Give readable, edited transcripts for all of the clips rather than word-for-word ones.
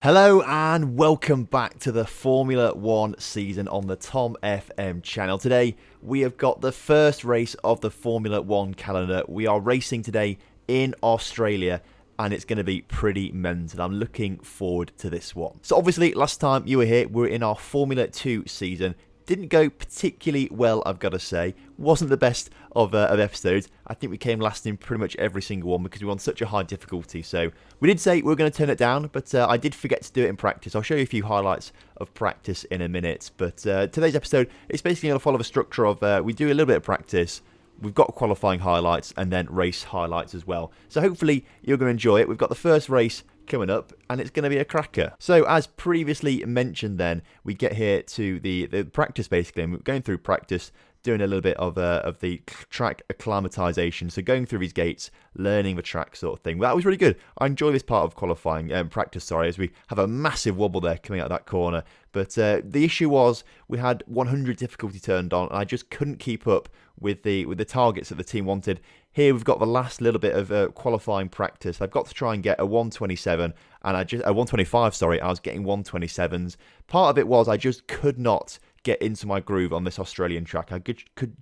Hello and welcome back to the Formula 1 season on the TomFM channel. Today we have got the first race of the Formula 1 calendar. We are racing today in Australia and it's going to be pretty mental. I'm looking forward to this one. So obviously last time you were here, we were in our Formula 2 season. Didn't go particularly well, I've got to say. Wasn't the best of episodes. I think we came last in pretty much every single one because we were on such a high difficulty. So we did say we were going to turn it down, but I did forget to do it in practice. I'll show you a few highlights of practice in a minute. But today's episode is basically going to follow the structure of we do a little bit of practice. We've got qualifying highlights and then race highlights as well. So hopefully you're going to enjoy it. We've got the first race coming up and it's going to be a cracker. So as previously mentioned then, we get here to the practice basically, and we're going through practice, doing a little bit of the track acclimatization, so going through these gates, learning the track sort of thing. Well, that was really good. I enjoy this part of qualifying, practice, sorry, as we have a massive wobble there coming out of that corner. But the issue was we had 100 difficulty turned on and I just couldn't keep up with the targets that the team wanted. Here we've got the last little bit of qualifying practice. I've got to try and get a 127 and a 125, sorry, I was getting 127s. Part of it was I just could not get into my groove on this Australian track. I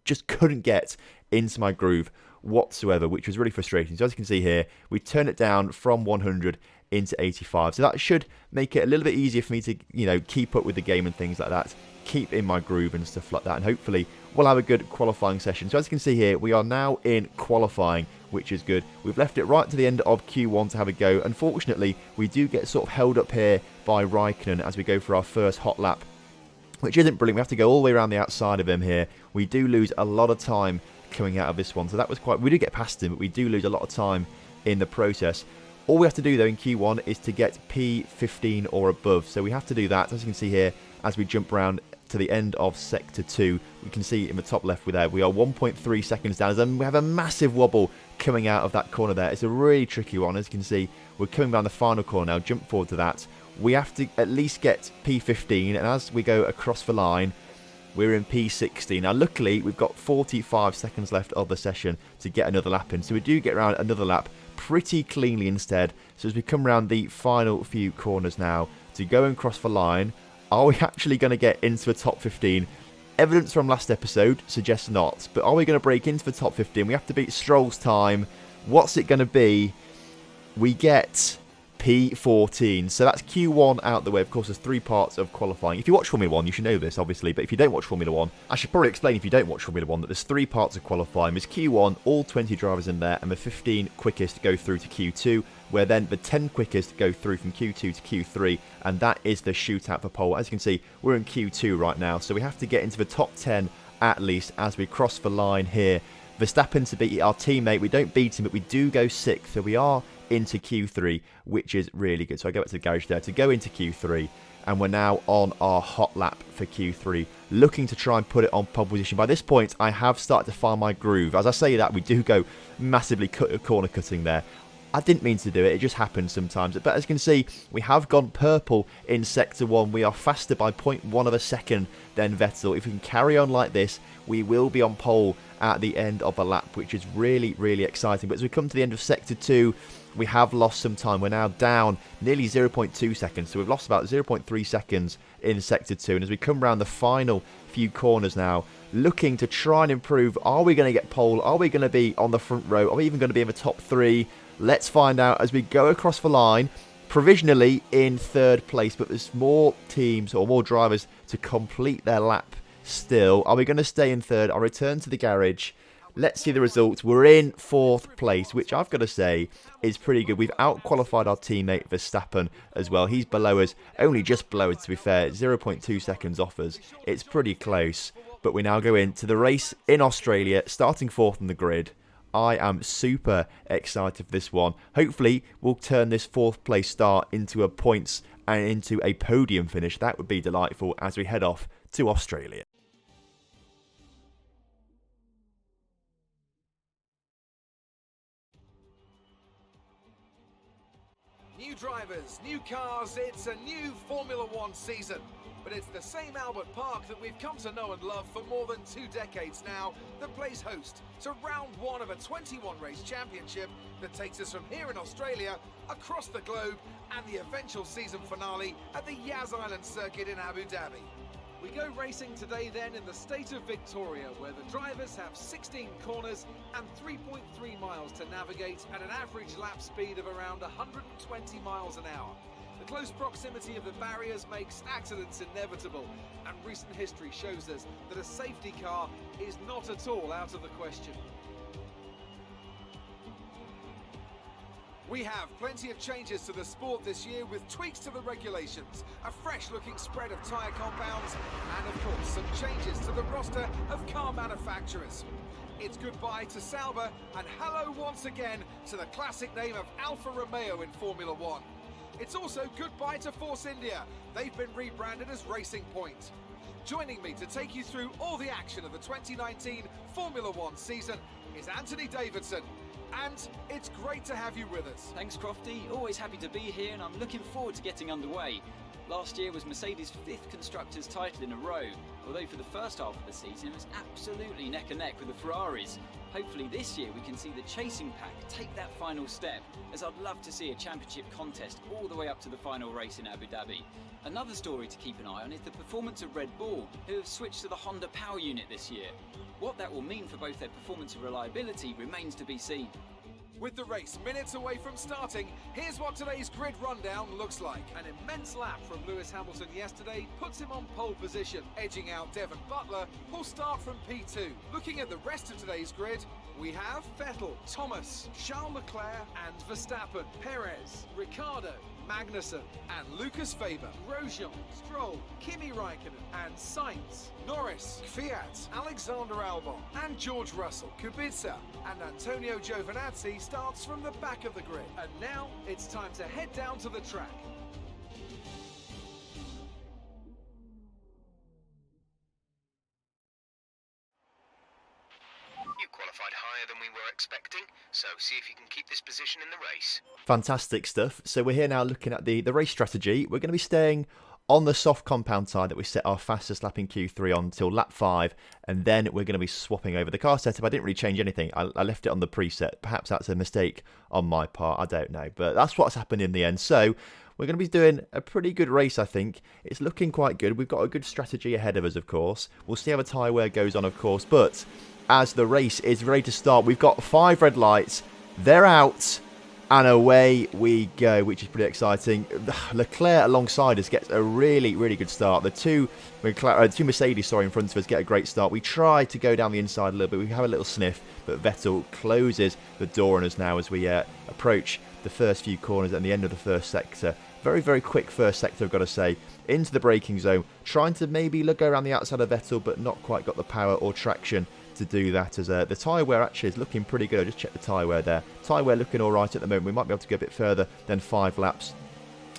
just couldn't get into my groove whatsoever, which was really frustrating. So as you can see here, we turn it down from 100 into 85. So that should make it a little bit easier for me to, keep up with the game and things like that, keep in my groove and stuff like that, and hopefully we'll have a good qualifying session. So as you can see here, we are now in qualifying, which is good. We've left it right to the end of Q1 to have a go. Unfortunately, we do get sort of held up here by Raikkonen as we go for our first hot lap, which isn't brilliant. We have to go all the way around the outside of him here. We do lose a lot of time coming out of this one, so that was we do get past him, but we do lose a lot of time in the process. All we have to do though in Q1 is to get P15 or above, so we have to do that. As you can see here, as we jump around to the end of Sector 2, we can see in the top left we are 1.3 seconds down, and we have a massive wobble coming out of that corner there. It's a really tricky one. As you can see, we're coming down the final corner now. Jump forward to that. We have to at least get P15, and as we go across the line, we're in P16. Now, luckily, we've got 45 seconds left of the session to get another lap in, so we do get around another lap pretty cleanly instead. So as we come around the final few corners now to go and cross the line, are we actually going to get into the top 15? Evidence from last episode suggests not, but are we going to break into the top 15? We have to beat Stroll's time. What's it going to be? We get P14. So that's Q1 out the way. Of course, there's 3 parts of qualifying. If you watch Formula 1, you should know this, obviously. But if you don't watch Formula 1, I should probably explain if you don't watch Formula 1 that there's 3 parts of qualifying. There's Q1, all 20 drivers in there, and the 15 quickest go through to Q2, where then the 10 quickest go through from Q2 to Q3, and that is the shootout for pole. As you can see, we're in Q2 right now, so we have to get into the top 10 at least as we cross the line here. Verstappen to beat our teammate. We don't beat him, but we do go 6th, so we are into Q3, which is really good. So I go back to the garage there to go into Q3, and we're now on our hot lap for Q3, looking to try and put it on pole position. By this point, I have started to find my groove. As I say that, we do go massively corner cutting there. I didn't mean to do it, it just happens sometimes. But as you can see, we have gone purple in Sector 1. We are faster by 0.1 of a second than Vettel. If we can carry on like this, we will be on pole at the end of a lap, which is really, really exciting. But as we come to the end of Sector 2, we have lost some time. We're now down nearly 0.2 seconds. So we've lost about 0.3 seconds in Sector 2. And as we come around the final few corners now, looking to try and improve, are we going to get pole? Are we going to be on the front row? Are we even going to be in the top 3? Let's find out as we go across the line, provisionally in 3rd place, but there's more teams or more drivers to complete their lap still. Are we going to stay in 3rd? I'll return to the garage. Let's see the results. We're in 4th place, which I've got to say is pretty good. We've out-qualified our teammate Verstappen as well. He's below us, only just below us to be fair, 0.2 seconds off us. It's pretty close, but we now go into the race in Australia, starting 4th on the grid. I am super excited for this one. Hopefully, we'll turn this 4th place start into a points and into a podium finish. That would be delightful as we head off to Australia. New drivers, new cars, it's a new Formula 1 season. but it's the same Albert Park that we've come to know and love for more than 2 decades now that plays host to round 1 of a 21-race championship that takes us from here in Australia across the globe and the eventual season finale at the Yas Island circuit in Abu Dhabi. We go racing today then in the state of Victoria, where the drivers have 16 corners and 3.3 miles to navigate at an average lap speed of around 120 miles an hour. The close proximity of the barriers makes accidents inevitable, and recent history shows us that a safety car is not at all out of the question. We have plenty of changes to the sport this year, with tweaks to the regulations, a fresh-looking spread of tyre compounds, and of course some changes to the roster of car manufacturers. It's goodbye to Sauber and hello once again to the classic name of Alfa Romeo in Formula One. It's also goodbye to Force India. They've been rebranded as Racing Point. Joining me to take you through all the action of the 2019 Formula One season is Anthony Davidson. And it's great to have you with us. Thanks, Crofty. Always happy to be here, and I'm looking forward to getting underway. Last year was Mercedes' 5th Constructors' title in a row, although for the first half of the season it was absolutely neck and neck with the Ferraris. Hopefully this year we can see the chasing pack take that final step, as I'd love to see a championship contest all the way up to the final race in Abu Dhabi. Another story to keep an eye on is the performance of Red Bull, who have switched to the Honda power unit this year. What that will mean for both their performance and reliability remains to be seen. With the race minutes away from starting, here's what today's grid rundown looks like. An immense lap from Lewis Hamilton yesterday puts him on pole position, edging out Devon Butler, who'll start from P2. Looking at the rest of today's grid, we have Vettel, Thomas, Charles Leclerc and Verstappen, Perez, Ricciardo, Magnussen and Lucas Faber, Grosjean, Stroll, Kimi Raikkonen and Sainz, Norris, Kvyat, Alexander Albon and George Russell, Kubica and Antonio Giovinazzi starts from the back of the grid. And now it's time to head down to the track. You qualified higher than we were expecting, so see if you can keep this position in the race. Fantastic stuff. So we're here now looking at the race strategy. We're going to be staying on the soft compound tyre that we set our fastest lap in Q3 on till lap 5, and then we're going to be swapping over the car setup. I didn't really change anything. I left it on the preset. Perhaps that's a mistake on my part. I don't know, but that's what's happened in the end. So we're going to be doing a pretty good race, I think. It's looking quite good. We've got a good strategy ahead of us, of course. We'll see how the tyre wear goes on, of course, but as the race is ready to start, we've got 5 red lights. They're out. And away we go, which is pretty exciting. Leclerc alongside us gets a really, really good start. The two Mercedes in front of us get a great start. We try to go down the inside a little bit. We have a little sniff, but Vettel closes the door on us now as we approach the first few corners and the end of the first sector. Very, very quick first sector, I've got to say. Into the braking zone, trying to maybe go around the outside of Vettel, but not quite got the power or traction to do that, as the tyre wear actually is looking pretty good. I just checked the tyre wear there. Tyre wear looking alright at the moment. We might be able to go a bit further than 5 laps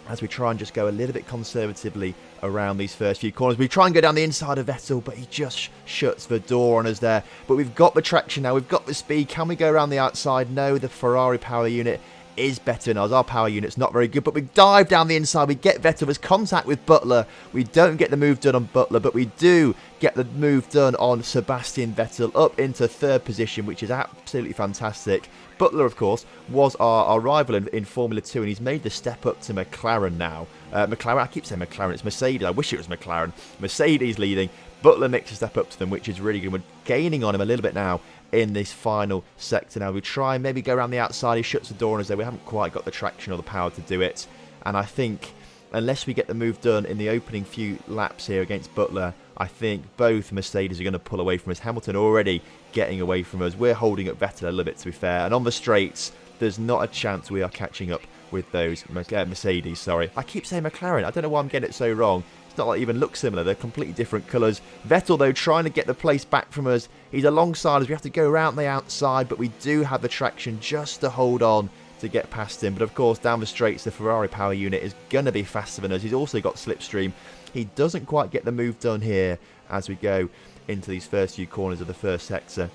as we try and just go a little bit conservatively around these first few corners. We try and go down the inside of Vettel, but he just shuts the door on us there. But we've got the traction now, we've got the speed. Can we go around the outside? No, the Ferrari power unit is better than ours. Our power unit's not very good, but we dive down the inside. We get Vettel. There's contact with Butler. We don't get the move done on Butler, but we do get the move done on Sebastian Vettel up into 3rd position, which is absolutely fantastic. Butler, of course, was our rival in Formula 2, and he's made the step up to McLaren now. I keep saying McLaren, it's Mercedes. I wish it was McLaren. Mercedes leading. Butler makes a step up to them, which is really good. We're gaining on him a little bit now in this final sector. Now we try and maybe go around the outside. He shuts the door on us there. We haven't quite got the traction or the power to do it. And I think unless we get the move done in the opening few laps here against Butler, I think both Mercedes are going to pull away from us. Hamilton already getting away from us. We're holding up Vettel a little bit, to be fair. And on the straights, there's not a chance we are catching up with those Mercedes, sorry. I keep saying McLaren. I don't know why I'm getting it so wrong. It's not like they even look similar. They're completely different colours. Vettel, though, trying to get the place back from us. He's alongside us. We have to go around the outside, but we do have the traction just to hold on to get past him. But, of course, down the straights, the Ferrari power unit is going to be faster than us. He's also got slipstream. He doesn't quite get the move done here as we go into these first few corners of the first sector.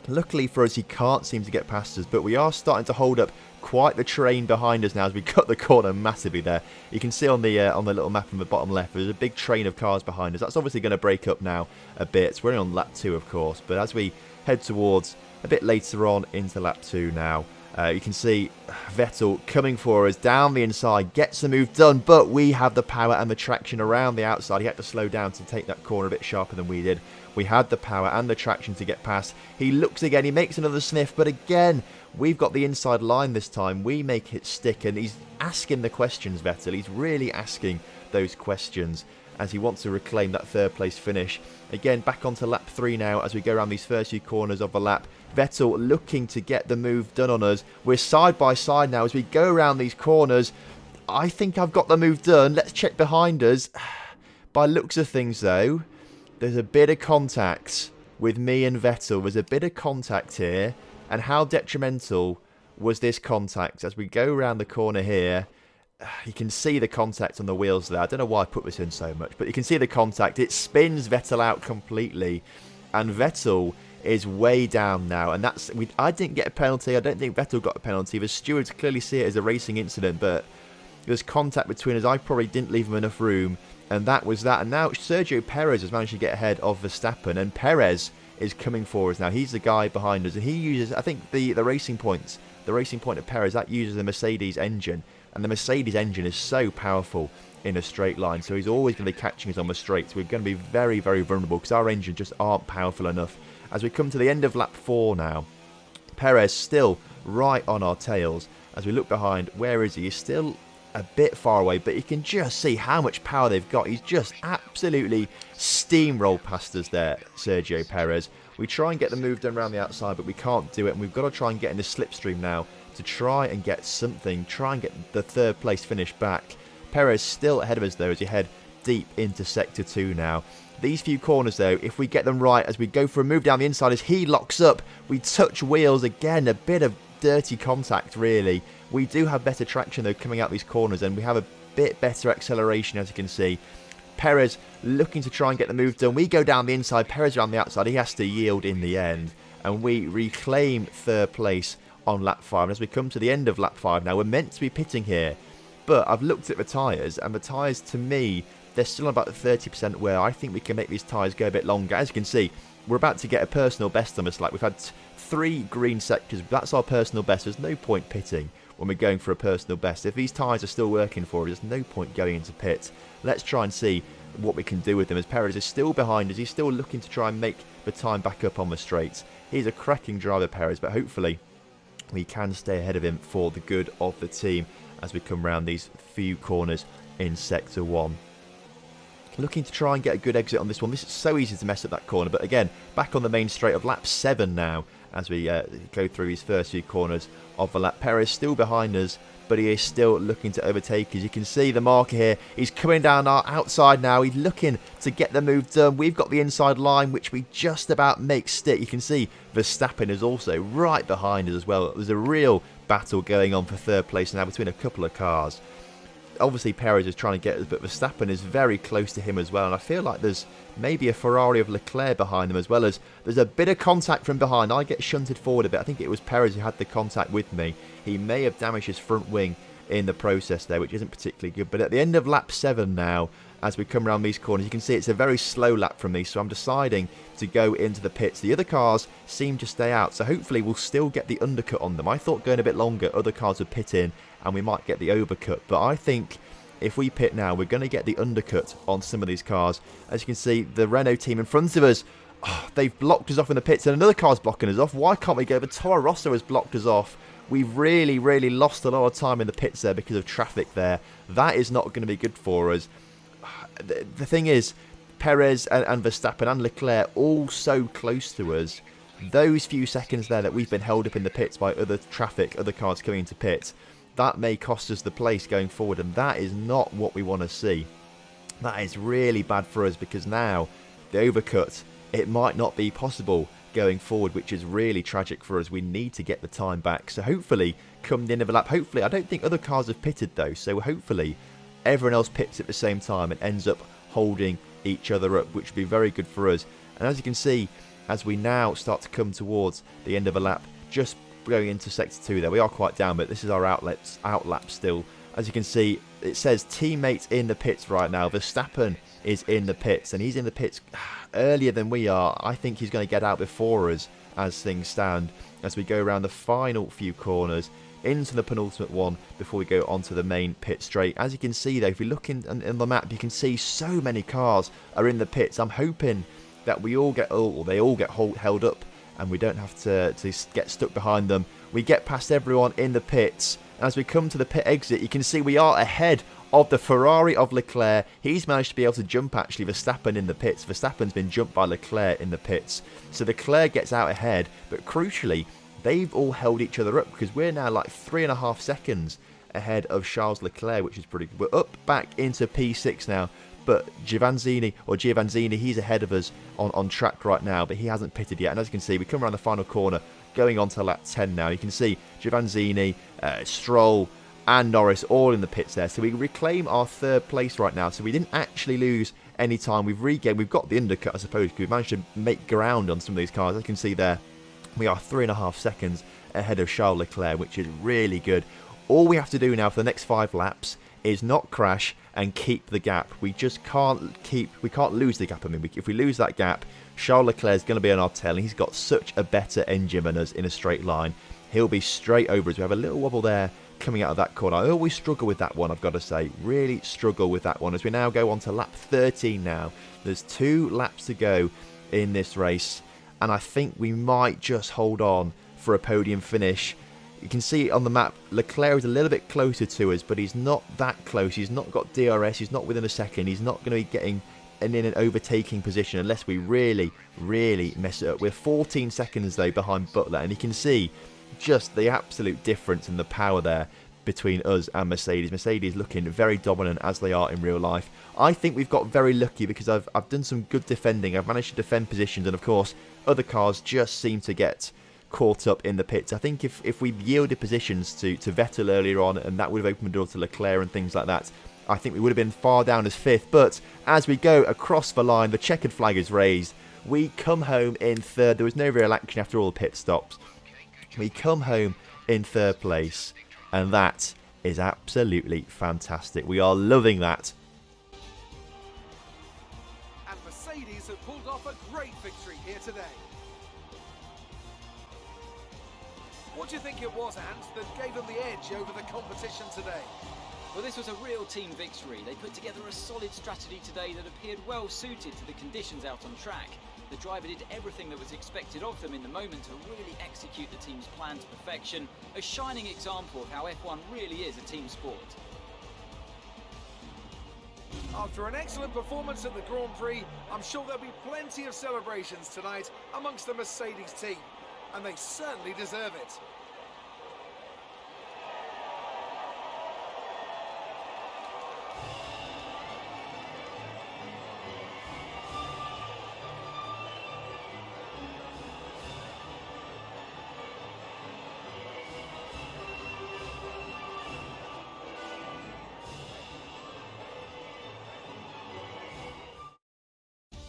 Luckily for us, he can't seem to get past us, but we are starting to hold up quite the train behind us now as we cut the corner massively there. You can see on the little map on the bottom left, there's a big train of cars behind us. That's obviously going to break up now a bit. We're only on lap 2, of course, but as we head towards a bit later on into lap 2 now, you can see Vettel coming for us down the inside, gets the move done, but we have the power and the traction around the outside. He had to slow down to take that corner a bit sharper than we did. We had the power and the traction to get past. He looks again, he makes another sniff, but again, we've got the inside line this time. We make it stick, and he's asking the questions, Vettel. He's really asking those questions as he wants to reclaim that third place finish. Again, back onto lap 3 now as we go around these first few corners of the lap. Vettel looking to get the move done on us. We're side by side now as we go around these corners. I think I've got the move done. Let's check behind us. By looks of things though, there's a bit of contact with me and Vettel. There's a bit of contact here. And how detrimental was this contact? As we go around the corner here, you can see the contact on the wheels there. I don't know why I put this in so much, but you can see the contact. It spins Vettel out completely. And Vettel is way down now. And I didn't get a penalty. I don't think Vettel got a penalty. The stewards clearly see it as a racing incident, but there's contact between us. I probably didn't leave him enough room. And that was that. And now Sergio Perez has managed to get ahead of Verstappen. And Perez is coming for us now. He's the guy behind us. And he uses, I think, the racing point of Perez, that uses the Mercedes engine. And the Mercedes engine is so powerful in a straight line. So he's always going to be catching us on the straights. We're going to be very, very vulnerable because our engines just aren't powerful enough. As we come to the end of lap 4 now, Perez still right on our tails. As we look behind, where is he? He's still a bit far away, but you can just see how much power they've got. He's just absolutely steamrolled past us there, Sergio Perez. We try and get the move done around the outside, but we can't do it, and we've got to try and get in the slipstream now to try and get something, try and get the third place finish back. Perez still ahead of us though as you head deep into sector 2 now. These few corners though, if we get them right as we go for a move down the inside, as he locks up, we touch wheels again, a bit of dirty contact really. We do have better traction though coming out these corners, and we have a bit better acceleration as you can see. Perez looking to try and get the move done. We go down the inside, Perez around the outside. He has to yield in the end, and we reclaim third place on lap 5. And as we come to the end of lap 5 now, we're meant to be pitting here, but I've looked at the tyres, and the tyres to me, they're still about 30% wear. I think we can make these tyres go a bit longer. As you can see, we're about to get a personal best on this lap. We've had 3 green sectors. That's our personal best. There's no point pitting when we're going for a personal best. If these tyres are still working for us, there's no point going into pit. Let's try and see what we can do with them, as Perez is still behind us. He's still looking to try and make the time back up on the straights. He's a cracking driver, Perez, but hopefully we can stay ahead of him for the good of the team as we come round these few corners in sector 1. Looking to try and get a good exit on this one. This is so easy to mess up that corner, but again, back on the main straight of lap 7 now as we go through these first few corners of the lap. Perez still behind us, but he is still looking to overtake us. You can see the marker here. He's coming down our outside now. He's looking to get the move done. We've got the inside line, which we just about make stick. You can see Verstappen is also right behind us as well. There's a real battle going on for third place now between a couple of cars. Obviously, Perez is trying to get us, but Verstappen is very close to him as well. And I feel like there's maybe a Ferrari of Leclerc behind them, as well as there's a bit of contact from behind. I get shunted forward a bit. I think it was Perez who had the contact with me. He may have damaged his front wing in the process there, which isn't particularly good. But at the end of lap 7 now, as we come around these corners, you can see it's a very slow lap from me. So I'm deciding to go into the pits. The other cars seem to stay out, so hopefully we'll still get the undercut on them. I thought going a bit longer, other cars would pit in and we might get the overcut. But I think if we pit now, we're going to get the undercut on some of these cars. As you can see, the Renault team in front of us, they've blocked us off in the pits, and another car's blocking us off. Why can't we go? But Toro Rosso has blocked us off. We've really, really lost a lot of time in the pits there because of traffic there. That is not going to be good for us. The thing is, Perez and Verstappen and Leclerc all so close to us. Those few seconds there that we've been held up in the pits by other traffic, other cars coming into pit, that may cost us the place going forward, and that is not what we want to see. That is really bad for us, because now the overcut, it might not be possible going forward, which is really tragic for us. We need to get the time back. So hopefully, come the end of the lap, hopefully, I don't think other cars have pitted though, so hopefully everyone else pits at the same time and ends up holding each other up, which would be very good for us. And as you can see, as we now start to come towards the end of a lap, just going into sector 2 there. We are quite down, but this is our outlap still. As you can see, it says teammates in the pits right now. Verstappen is in the pits, and he's in the pits earlier than we are. I think he's going to get out before us as things stand, as we go around the final few corners into the penultimate one before we go onto the main pit straight. As you can see though, if you look in the map, you can see so many cars are in the pits. I'm hoping that we all get, or they all get held up, and we don't have to get stuck behind them. We get past everyone in the pits. As we come to the pit exit, you can see we are ahead of the Ferrari of Leclerc. He's managed to be able to jump actually Verstappen in the pits. Verstappen's been jumped by Leclerc in the pits. So Leclerc gets out ahead, but crucially, they've all held each other up, because we're now like 3.5 seconds ahead of Charles Leclerc, which is pretty good. We're up back into P6 now, but Giovanzini, he's ahead of us on track right now, but he hasn't pitted yet. And as you can see, we come around the final corner, going on to lap 10 now. You can see Giovanzini, Stroll, and Norris all in the pits there. So we reclaim our 3rd place right now. So we didn't actually lose any time. We've got the undercut, I suppose, because we've managed to make ground on some of these cars. As you can see there, we are 3.5 seconds ahead of Charles Leclerc, which is really good. All we have to do now for the next 5 laps is not crash and keep the gap. We just can't lose the gap. I mean, if we lose that gap, Charles Leclerc is going to be on our tail, and he's got such a better engine than us in a straight line. He'll be straight over us. We have a little wobble there coming out of that corner. I always struggle with that one, I've got to say. Really struggle with that one. As we now go on to lap 13 now. There's 2 laps to go in this race, and I think we might just hold on for a podium finish. You can see on the map, Leclerc is a little bit closer to us, but he's not that close. He's not got DRS. He's not within a second. He's not going to be getting in an overtaking position unless we really, really mess it up. We're 14 seconds, though, behind Butler, and you can see just the absolute difference in the power there between us and Mercedes. Mercedes looking very dominant, as they are in real life. I think we've got very lucky, because I've done some good defending. I've managed to defend positions, and of course, other cars just seem to get caught up in the pits. I think if we yielded positions to Vettel earlier on, and that would have opened the door to Leclerc and things like that, I think we would have been far down as 5th. But as we go across the line, the checkered flag is raised. We come home in 3rd. There was no real action after all the pit stops. We come home in 3rd place, and that is absolutely fantastic. We are loving that. And Mercedes have pulled off a great victory here today. What do you think it was, Ant, that gave them the edge over the competition today? Well, this was a real team victory. They put together a solid strategy today that appeared well suited to the conditions out on track. The driver did everything that was expected of them in the moment to really execute the team's plan to perfection. A shining example of how F1 really is a team sport. After an excellent performance at the Grand Prix, I'm sure there'll be plenty of celebrations tonight amongst the Mercedes team, and they certainly deserve it.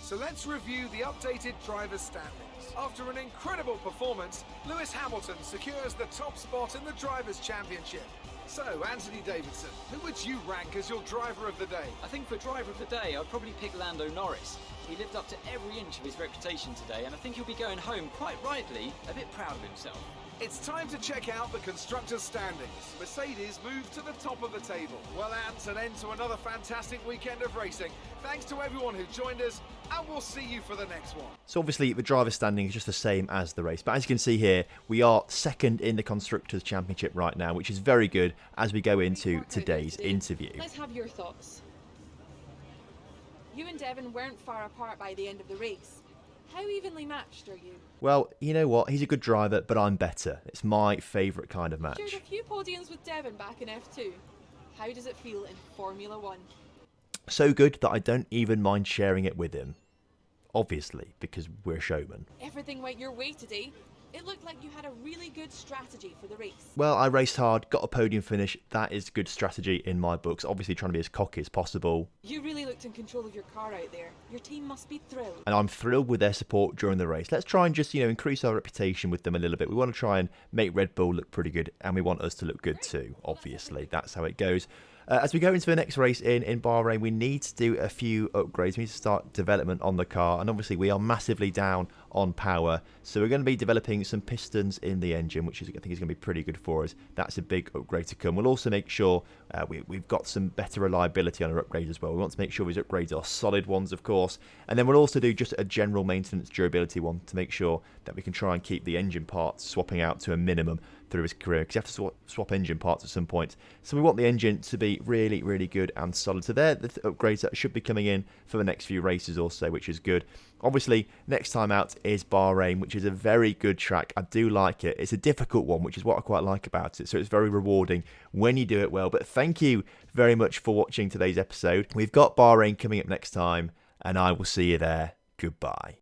So let's review the updated driver's standings. After an incredible performance, Lewis Hamilton secures the top spot in the Drivers' Championship. So, Anthony Davidson, who would you rank as your driver of the day? I think for driver of the day, I'd probably pick Lando Norris. He lived up to every inch of his reputation today, and I think he'll be going home, quite rightly, a bit proud of himself. It's time to check out the constructors' standings. Mercedes moved to the top of the table. Well, Ant, an end to another fantastic weekend of racing. Thanks to everyone who joined us, and we'll see you for the next one. So obviously the driver's standing is just the same as the race, but as you can see here, we are 2nd in the Constructors' Championship right now, which is very good as we go into today's interview. Let's have your thoughts. You and Devon weren't far apart by the end of the race. How evenly matched are you? Well, you know what? He's a good driver, but I'm better. It's my favourite kind of match. Shared a few podiums with Devon back in F2. How does it feel in Formula 1? So good that I don't even mind sharing it with him. Obviously, because we're showmen. Everything went your way today. It looked like you had a really good strategy for the race. Well, I raced hard, got a podium finish. That is good strategy in my books. Obviously trying to be as cocky as possible. You really looked in control of your car out there. Your team must be thrilled. And I'm thrilled with their support during the race. Let's try and just, increase our reputation with them a little bit. We want to try and make Red Bull look pretty good, and we want us to look good too, obviously. That's how it goes. As we go into the next race in Bahrain, we need to do a few upgrades. We need to start development on the car, and obviously we are massively down on power, so we're going to be developing some pistons in the engine, which I think is going to be pretty good for us. That's a big upgrade to come. We'll also make sure we've got some better reliability on our upgrades as well. We want to make sure these upgrades are solid ones, of course, and then we'll also do just a general maintenance durability one to make sure that we can try and keep the engine parts swapping out to a minimum through his career, because you have to swap engine parts at some point. So we want the engine to be really, really good and solid. So they're the upgrades that should be coming in for the next few races or so, which is good. Obviously, next time out is Bahrain, which is a very good track. I do like it. It's a difficult one, which is what I quite like about it. So it's very rewarding when you do it well. But thank you very much for watching today's episode. We've got Bahrain coming up next time, and I will see you there. Goodbye.